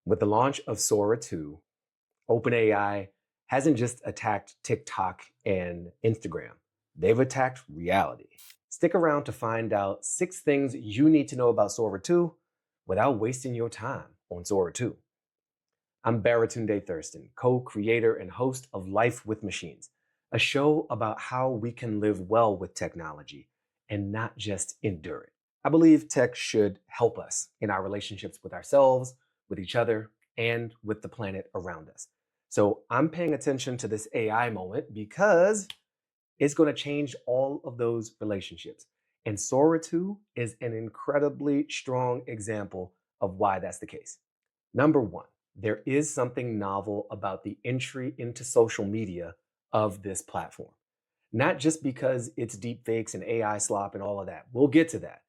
With the launch of Sora 2, OpenAI hasn't just attacked TikTok and Instagram, they've attacked reality. Stick around to find out 6 things you need to know about Sora 2 without wasting your time on Sora 2. I'm Baratunde Thurston, co-creator and host of Life with Machines, a show about how we can live well with technology and not just endure it. I believe tech should help us in our relationships with ourselves, with each other, and with the planet around us. So I'm paying attention to this AI moment because it's going to change all of those relationships. And Sora 2 is an incredibly strong example of why that's the case. Number one, there is something novel about the entry into social media of this platform. Not just because it's deepfakes and AI slop and all of that. We'll get to that.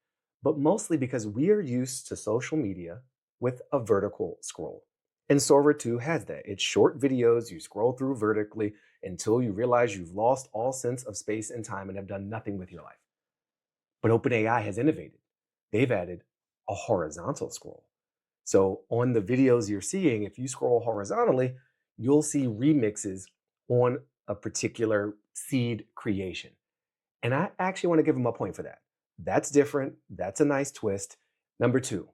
But mostly because we are used to social media with a vertical scroll. And Sora 2 has that. It's short videos, you scroll through vertically until you realize you've lost all sense of space and time and have done nothing with your life. But OpenAI has innovated. They've added a horizontal scroll. So on the videos you're seeing, if you scroll horizontally, you'll see remixes on a particular seed creation. And I actually want to give them a point for that. That's different. That's a nice twist. Number two,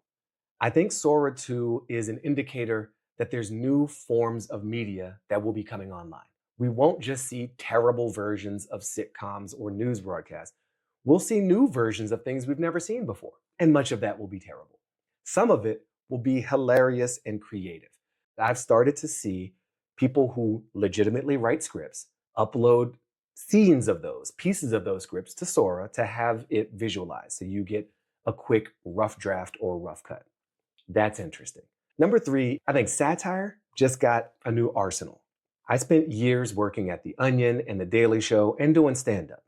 I think Sora 2 is an indicator that there's new forms of media that will be coming online. We won't just see terrible versions of sitcoms or news broadcasts. We'll see new versions of things we've never seen before. And much of that will be terrible. Some of it will be hilarious and creative. I've started to see people who legitimately write scripts upload scenes of those, pieces of those scripts to Sora to have it visualized. So you get a quick rough draft or rough cut. That's interesting. Number three, I think satire just got a new arsenal. I spent years working at The Onion and The Daily Show and doing stand-up.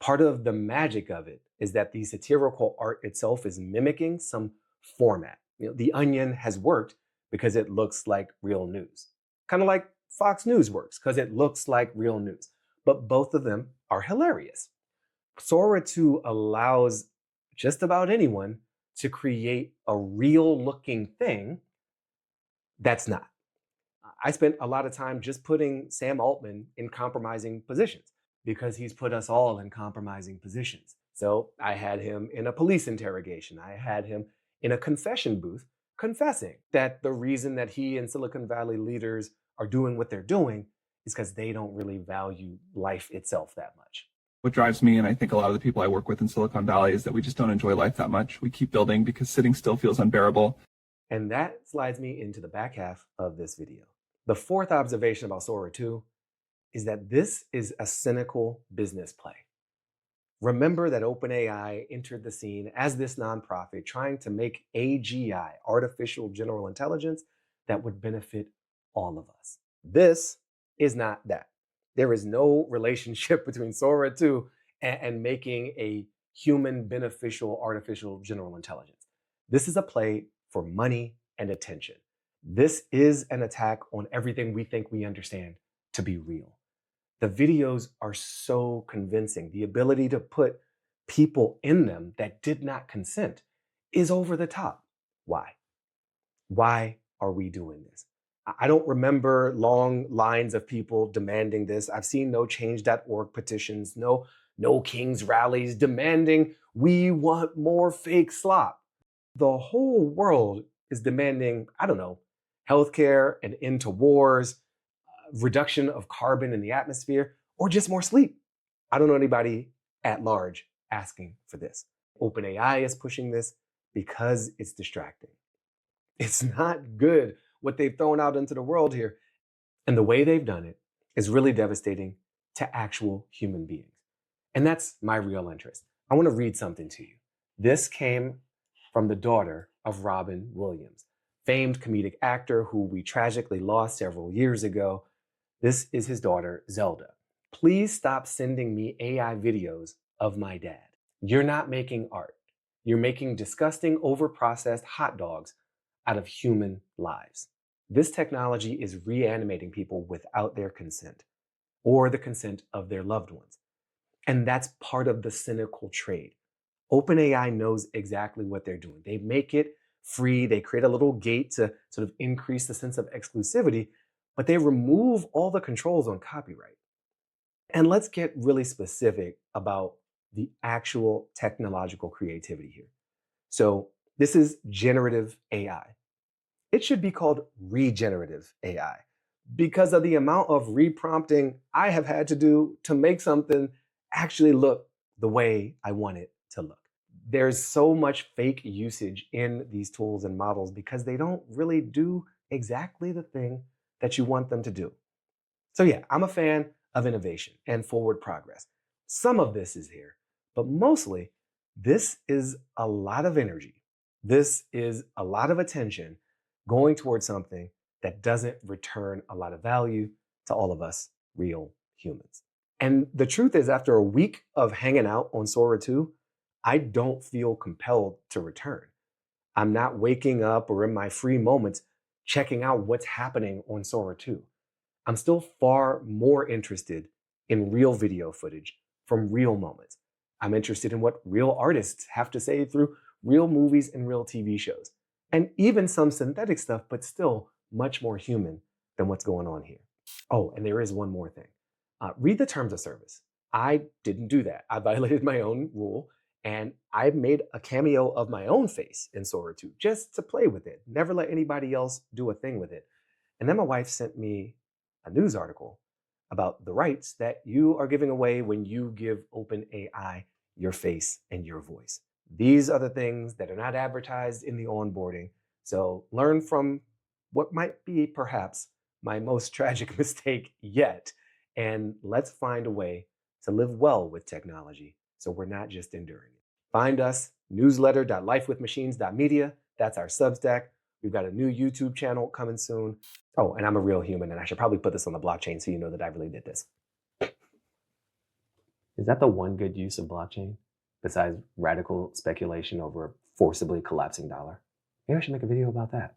Part of the magic of it is that the satirical art itself is mimicking some format. The Onion has worked because it looks like real news. Kind of like Fox News works because it looks like real news. But both of them are hilarious. Sora 2 allows just about anyone to create a real looking thing that's not. I spent a lot of time just putting Sam Altman in compromising positions because he's put us all in compromising positions. So I had him in a police interrogation. I had him in a confession booth confessing that the reason that he and Silicon Valley leaders are doing what they're doing is because they don't really value life itself that much. What drives me, and I think a lot of the people I work with in Silicon Valley, is that we just don't enjoy life that much. We keep building because sitting still feels unbearable. And that slides me into the back half of this video. The fourth observation about Sora 2 is that this is a cynical business play. Remember that OpenAI entered the scene as this nonprofit trying to make AGI, artificial general intelligence, that would benefit all of us. This is not that. There is no relationship between Sora 2 and making a human beneficial artificial general intelligence. This is a play for money and attention. This is an attack on everything we think we understand to be real. The videos are so convincing. The ability to put people in them that did not consent is over the top. Why? Why are we doing this? I don't remember long lines of people demanding this. I've seen no change.org petitions, no Kings rallies demanding we want more fake slop. The whole world is demanding, I don't know, healthcare, an end to wars, reduction of carbon in the atmosphere, or just more sleep. I don't know anybody at large asking for this. OpenAI is pushing this because it's distracting. It's not good what they've thrown out into the world here. And the way they've done it is really devastating to actual human beings. And that's my real interest. I want to read something to you. This came from the daughter of Robin Williams, famed comedic actor who we tragically lost several years ago. This is his daughter, Zelda. Please stop sending me AI videos of my dad. You're not making art. You're making disgusting, overprocessed hot dogs out of human lives. This technology is reanimating people without their consent or the consent of their loved ones. And that's part of the cynical trade. OpenAI knows exactly what they're doing. They make it free. They create a little gate to sort of increase the sense of exclusivity, but they remove all the controls on copyright. And let's get really specific about the actual technological creativity here. So, this is generative AI. It should be called regenerative AI because of the amount of reprompting I have had to do to make something actually look the way I want it to look. There's so much fake usage in these tools and models because they don't really do exactly the thing that you want them to do. So, yeah, I'm a fan of innovation and forward progress. Some of this is here, but mostly this is a lot of energy. This is a lot of attention going towards something that doesn't return a lot of value to all of us real humans. And the truth is, after a week of hanging out on Sora 2, I don't feel compelled to return. I'm not waking up or in my free moments checking out what's happening on Sora 2. I'm still far more interested in real video footage from real moments. I'm interested in what real artists have to say through real movies and real TV shows, and even some synthetic stuff, but still much more human than what's going on here. Oh, and there is one more thing. Read the terms of service. I didn't do that. I violated my own rule, and I made a cameo of my own face in Sora 2 just to play with it. Never let anybody else do a thing with it. And then my wife sent me a news article about the rights that you are giving away when you give OpenAI your face and your voice. These are the things that are not advertised in the onboarding. So learn from what might be perhaps my most tragic mistake yet. And let's find a way to live well with technology so we're not just enduring it. Find us newsletter.lifewithmachines.media. That's our Substack. We've got a new YouTube channel coming soon. Oh, and I'm a real human, and I should probably put this on the blockchain so you know that I really did this. Is that the one good use of blockchain besides radical speculation over a forcibly collapsing dollar? Maybe I should make a video about that.